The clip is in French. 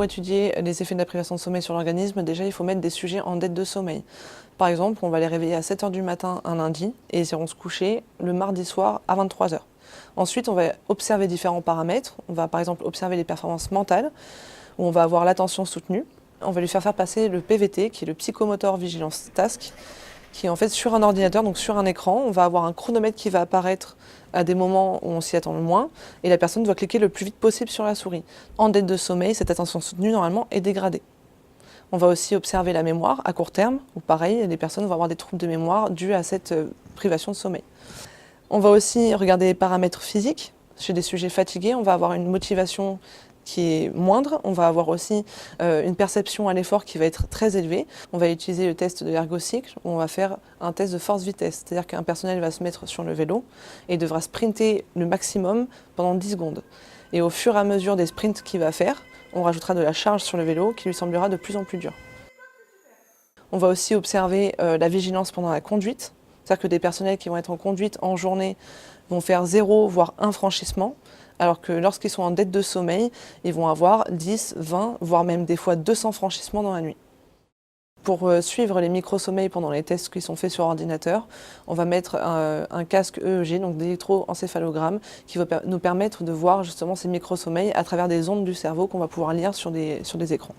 étudier les effets de la privation de sommeil sur l'organisme, déjà il faut mettre des sujets en dette de sommeil. Par exemple, on va les réveiller à 7 h du matin un lundi et ils iront se coucher le mardi soir à 23 h. Ensuite, on va observer différents paramètres. On va par exemple observer les performances mentales, où on va avoir l'attention soutenue. On va lui faire passer le PVT, qui est le Psychomotor Vigilance Task, qui est en fait sur un ordinateur, donc sur un écran. On va avoir un chronomètre qui va apparaître à des moments où on s'y attend le moins, et la personne doit cliquer le plus vite possible sur la souris. En dette de sommeil, cette attention soutenue, normalement, est dégradée. On va aussi observer la mémoire à court terme, où pareil, les personnes vont avoir des troubles de mémoire dus à cette privation de sommeil. On va aussi regarder les paramètres physiques. Chez des sujets fatigués, on va avoir une motivation qui est moindre. On va avoir aussi une perception à l'effort qui va être très élevée. On va utiliser le test de l'ergocycle, où on va faire un test de force-vitesse. C'est-à-dire qu'un personnel va se mettre sur le vélo et devra sprinter le maximum pendant 10 secondes. Et au fur et à mesure des sprints qu'il va faire, on rajoutera de la charge sur le vélo qui lui semblera de plus en plus dur. On va aussi observer la vigilance pendant la conduite. C'est-à-dire que des personnels qui vont être en conduite en journée vont faire 0 voire 1 franchissement, alors que lorsqu'ils sont en dette de sommeil, ils vont avoir 10, 20, voire même des fois 200 franchissements dans la nuit. Pour suivre les micro-sommeils pendant les tests qui sont faits sur ordinateur, on va mettre un casque EEG, donc d'électroencéphalogramme, qui va nous permettre de voir justement ces micro-sommeils à travers des ondes du cerveau qu'on va pouvoir lire sur des écrans.